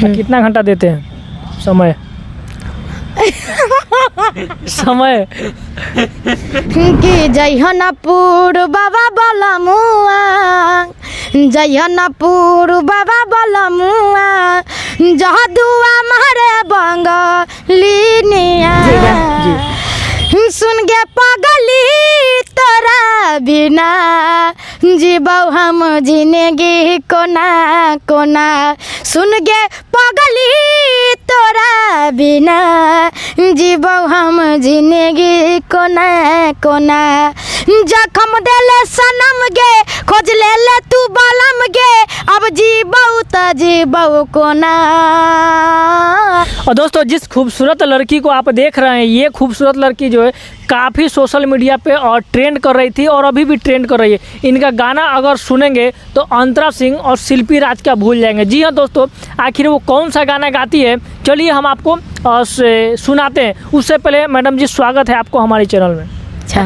कितना घंटा देते हैं समय? समय कि जयहनपुर बाबा बलमुआ, जयहनपुर बाबा बलमुआ, जहदुआ मारे बंगलिनिया। सुन गे पगली तोरा बिना, जीबौ हम जिंदगी कोना कोना। सुन गे पगली तोरा बिना, जीबौ हम जिंदगी कोना कोना। जखम देले सनम गे, खोज ले ले तू बलम गे, अब जीबौ त जीबौ कोना। और दोस्तों, जिस खूबसूरत लड़की को आप देख रहे हैं, ये खूबसूरत लड़की जो है काफ़ी सोशल मीडिया पे और ट्रेंड कर रही थी और अभी भी ट्रेंड कर रही है। इनका गाना अगर सुनेंगे तो अंतरा सिंह और शिल्पी राज का भूल जाएंगे। जी हाँ दोस्तों, आखिर वो कौन सा गाना गाती है, चलिए हम आपको सुनाते हैं। उससे पहले मैडम जी, स्वागत है आपको हमारे चैनल में। अच्छा,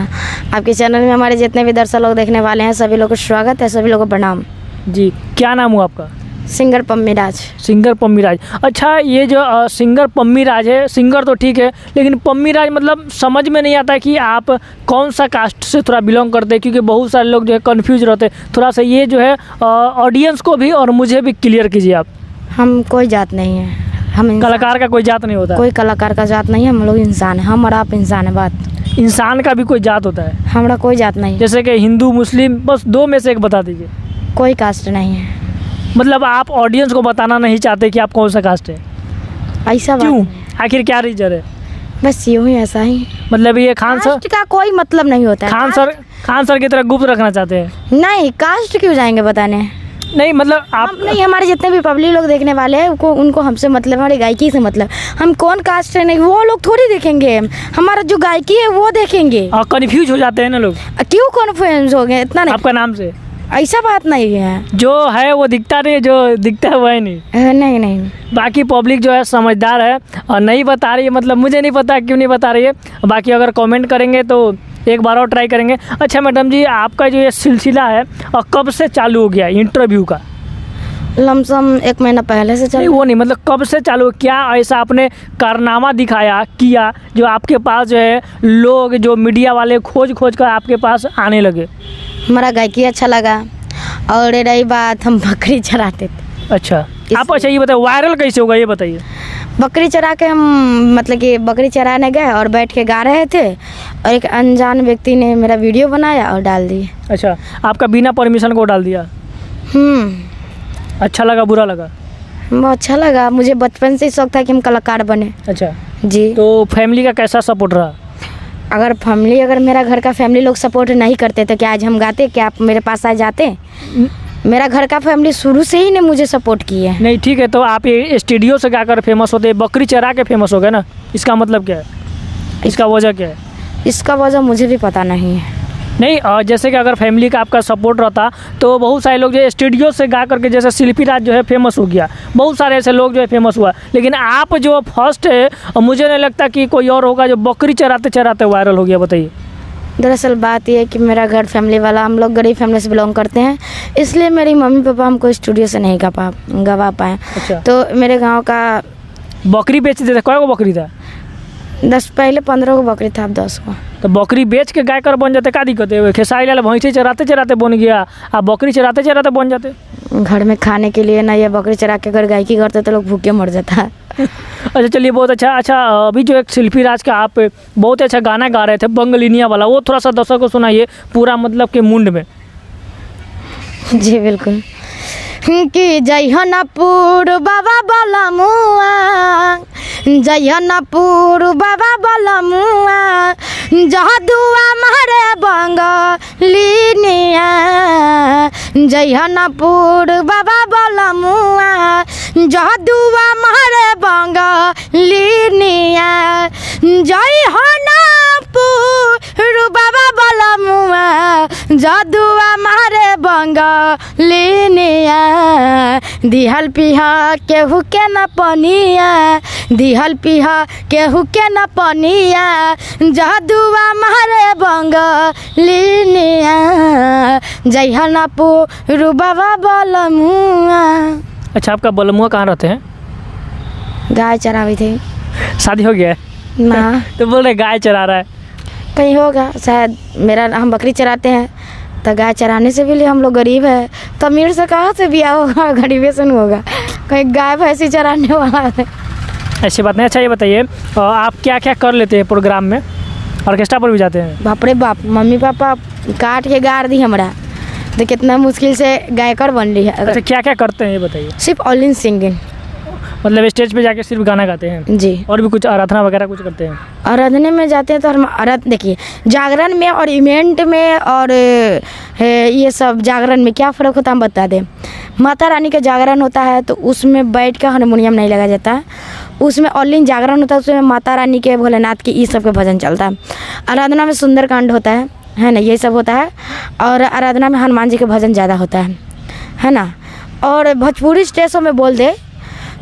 आपके चैनल में हमारे जितने भी दर्शक लोग देखने वाले हैं, सभी लोग को स्वागत है, सभी लोग को प्रणाम। जी, क्या नाम हुआ आपका? सिंगर पम्मी राज। सिंगर पम्मी राज। अच्छा, ये जो सिंगर पम्मी राज है, सिंगर तो ठीक है, लेकिन पम्मी राज मतलब समझ में नहीं आता कि आप कौन सा कास्ट से थोड़ा बिलोंग करते हैं, क्योंकि बहुत सारे लोग जो है कन्फ्यूज रहते हैं। थोड़ा सा ये जो है ऑडियंस को भी और मुझे भी क्लियर कीजिए आप। हम कोई जात नहीं है, हम कलाकार का कोई जात नहीं होता? कोई कलाकार का जात नहीं है, हम लोग इंसान है, हम और आप इंसान है। बात इंसान का भी कोई जात होता है? हमारा कोई जात नहीं। जैसे कि हिंदू मुस्लिम, बस दो में से एक बता दीजिए। कोई कास्ट नहीं है। मतलब आप ऑडियंस को बताना नहीं चाहते कि आप कौन सा कास्ट है? ऐसा क्यों? आखिर क्या रीजन है? बस यूं ही, ऐसा ही। मतलब ये खान सर का कोई मतलब नहीं होता है। खान सर की तरह गुप्त रखना चाहते हैं? नहीं, कास्ट क्यों जाएंगे बताने? नहीं, मतलब आप नहीं, हमारे जितने भी पब्लिक लोग देखने वाले हैं उनको हमसे मतलब, हमारी गायकी से मतलब। हम कौन कास्ट है नहीं, वो लोग थोड़ी देखेंगे, हमारा जो गायकी है वो देखेंगे। और कन्फ्यूज हो जाते हैं ना लोग। क्यों कन्फ्यूज हो गए? इतना नहीं। आपका नाम से ऐसा बात नहीं है। जो है वो दिखता नहीं, जो दिखता है वो है नहीं। नहीं नहीं, बाकी पब्लिक जो है समझदार है और नहीं बता रही है। मतलब मुझे नहीं पता क्यों नहीं बता रही है। बाकी अगर कमेंट करेंगे तो एक बार और ट्राई करेंगे। अच्छा मैडम जी, आपका जो ये सिलसिला है और कब से चालू हो गया इंटरव्यू का? लमसम 1 महीना पहले से नहीं, वो नहीं, मतलब कब से चालू? क्या ऐसा आपने कारनामा दिखाया किया जो आपके पास जो है लोग, जो मीडिया वाले खोज खोज कर आपके पास आने लगे? हमारा गायकी अच्छा लगा, और रही बात, हम बकरी चराते थे। अच्छा, आप अच्छा ये बताइए वायरल कैसे होगा, ये बताइए। बकरी चरा के हम, मतलब कि बकरी चराने गए और बैठ के गा रहे थे, और एक अनजान व्यक्ति ने मेरा वीडियो बनाया और डाल दिया। अच्छा, आपका बिना परमिशन को डाल दिया? अच्छा लगा, बुरा लगा? बहुत अच्छा लगा। मुझे बचपन से ही शौक था कि हम कलाकार बने। अच्छा जी। तो फैमिली का कैसा सपोर्ट रहा? अगर मेरा घर का फैमिली लोग सपोर्ट नहीं करते तो क्या आज हम गाते? क्या आप मेरे पास आ जाते? मेरा घर का फैमिली शुरू से ही ने मुझे सपोर्ट किया है। नहीं ठीक है, तो आप ये स्टूडियो से गाकर फेमस होते, बकरी चरा के फेमस हो गए ना, इसका मतलब क्या है? इसका वजह क्या है? इसका वजह मुझे भी पता नहीं है। नहीं, जैसे कि अगर फैमिली का आपका सपोर्ट रहता तो बहुत सारे लोग जो स्टूडियो से गा करके, जैसे शिल्पी राज जो है फेमस हो गया, बहुत सारे ऐसे लोग जो है फेमस हुआ, लेकिन आप जो फर्स्ट है, और मुझे नहीं लगता कि कोई और होगा जो बकरी चराते चराते वायरल हो गया। बताइए। दरअसल बात यह है कि मेरा घर फैमिली वाला, हम लोग गरीब फैमिली से बिलोंग करते हैं, इसलिए मेरी मम्मी पापा हमको स्टूडियो से नहीं गवा पाए। अच्छा। तो मेरे गाँव का बकरी बेचते थे? कै गो बकरी था? 10 पहले 15 को बकरी था, अब 10 को। तो बकरी बेच के गायकर बन जाते, क्या दिक्कत है? खेसारी लाल भैंसे चराते चराते बन गया, आप बकरी चराते चराते बन जाते। घर में खाने के लिए ना, ये बकरी चरा के अगर गायकी करते तो लोग भूखे मर जाता। अच्छा चलिए, बहुत अच्छा। अच्छा, अभी जो एक शिल्पी राज का आप बहुत अच्छा गाना गा रहे थे, बंगलिनिया वाला, वो थोड़ा सा दर्शकों को सुनाइए पूरा, मतलब के मुंड में। जी बिल्कुल। कि जयहनपुर बाबा बलमुआ, जयहनपुर बाबा बलमुआ, जहदुआ मारे बंगलिनिया। जयहनपुर बाबा बलमुआ, जहदुआ मारे बंगलिनिया। जयहनपुर बाबा बलमुआ, जहदुआ मारे बंगलिनिया। दिहल पिहा केहू के न पनिया, दिहल पिहा केहू के न पनिया, जहदुआ मारे बंगलिनिया। जयहनपुर बाबा बलमुआ। अच्छा, आपका बलमुआ कहाँ रहते हैं? गाय चरावी थी शादी हो गया है? ना। तो बोल रहे गाय चरा रहा है। कहीं होगा शायद। हम बकरी चराते हैं तो गाय चराने से भी हम लोग गरीब है तो अमीर से कहाँ से ब्याह होगा, गरीबी से नहीं होगा। कहीं गाय भैंसी चराने वाला है। ऐसी बात नहीं। अच्छा ये बताइए आप क्या क्या कर लेते हैं प्रोग्राम में? ऑर्केस्ट्रा पर भी जाते हैं? बाप रे बाप, मम्मी पापा काट के गाड़ दी हमरा तो कितना मुश्किल से गायकर बन रही है। अच्छा क्या क्या करते हैं ये बताइए? सिर्फ ऑल इन सिंगिंग। मतलब स्टेज पे जाके सिर्फ गाना गाते हैं? जी। और भी कुछ आराधना वगैरह कुछ करते हैं? आराधने में जाते हैं तो हम देखिए जागरण में और इवेंट में और ये सब जागरण में क्या फ़र्क होता है हम बता दें। माता रानी का जागरण होता है तो उसमें बैठ कर हारमोनियम नहीं लगा जाता है। उसमें ऑल इन जागरण होता है, उसमें माता रानी के, भोलेनाथ के, ये सब के भजन चलता है। आराधना में सुंदरकांड होता है ना, ये सब होता है। और आराधना में हनुमान जी के भजन ज़्यादा होता है ना। और भोजपुरी स्टेजों में बोल दे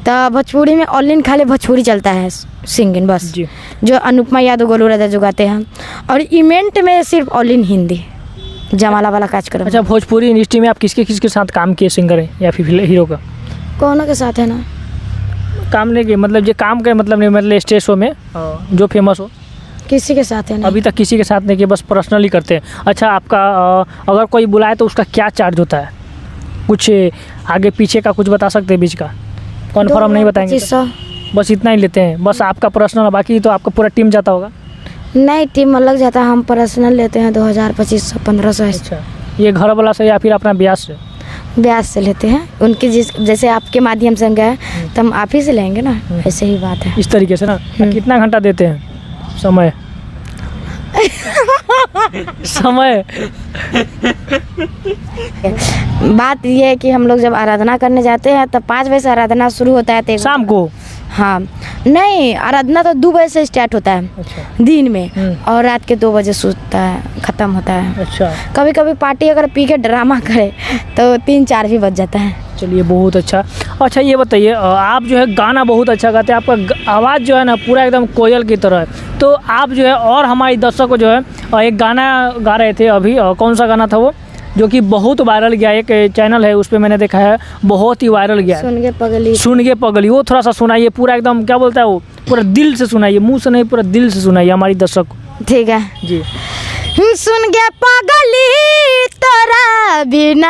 तो भोजपुरी में ऑल इन खाली भोजपुरी चलता है सिंगिंग बस जी। जो अनुपमा यादव, गोलू राजा जो गाते हैं। और इवेंट में सिर्फ ऑल इन हिंदी जमाला वाला कार्यक्रम। अच्छा भोजपुरी इंडस्ट्री में आप किसके साथ काम किए, सिंगर हैं या फिर हीरो का? कौनों के साथ है ना काम नहीं किए मतलब जो काम करे मतलब नहीं, मतलब स्टेज शो में जो फेमस हो? किसी के साथ है ना। अभी तक किसी के साथ नहीं किए, बस पर्सनली करते हैं। अच्छा आपका अगर कोई बुलाए तो उसका क्या चार्ज होता है? कुछ आगे पीछे का कुछ बता सकते हैं बीच का? कॉन्फर्म नहीं बताएंगे? 2500। बस इतना ही लेते हैं? बस आपका पर्सनल, बाकी तो आपका पूरा टीम जाता होगा? नहीं, टीम अलग जाता है। हम पर्सनल लेते हैं 2000, 2500, 1500। अच्छा ये घर वाला से या फिर अपना ब्याज से? ब्याज से लेते हैं उनके, जैसे आपके माध्यम से हम गए तो हम आप ही से लेंगे ना, ऐसे ही बात है। इस तरीके से ना। कितना घंटा देते हैं समय? समय बात ये है कि हम लोग जब आराधना करने जाते हैं तो 5 बजे से आराधना शुरू होता है। शाम को? हाँ नहीं, आराधना तो 2 बजे से स्टार्ट होता है। अच्छा। दिन में। और रात के 2 बजे सूझता है, ख़त्म होता है। अच्छा। कभी कभी पार्टी अगर पी के ड्रामा करे तो 3-4 भी बज जाता है। चलिए बहुत अच्छा। अच्छा ये बताइए आप जो है गाना बहुत अच्छा गाते हैं, आपका आवाज़ जो है ना पूरा एकदम कोयल की तरह है। तो आप जो है और हमारे दर्शक को जो है एक गाना गा रहे थे अभी, कौन सा गाना था वो जो कि बहुत वायरल गया? एक चैनल है उस पर मैंने देखा है, बहुत ही वायरल गया है। सुन गे पगली। सुन गे पगली, वो थोड़ा सा सुनाइए पूरा एकदम, क्या बोलता है वो, पूरा दिल से सुनाइए, मुंह से नहीं, पूरा दिल से सुनाइए हमारी दर्शक को। ठीक है जी। सुन गे पगली तोरा बिना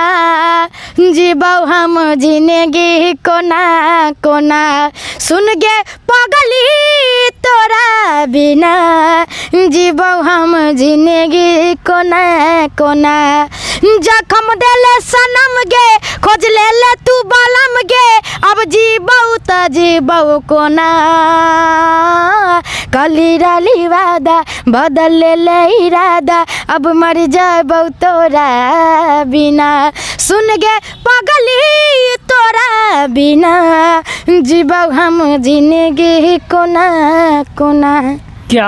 जीबौ हम जिंदगी कोना कोना। सुन गे पगली तोरा बिना जीबौ हम जिंदगी कोना कोना। जखम देले सनम गे, खोज ले ले तू बलम गे, अब जीबौ त जीबौ कोना। कली राली वादा बदल ले इरादा, अब मर जाबौ तोरा बिना। सुन गे पगली तोरा बिना जीबौ हम जिंदगी कोना कोना। क्या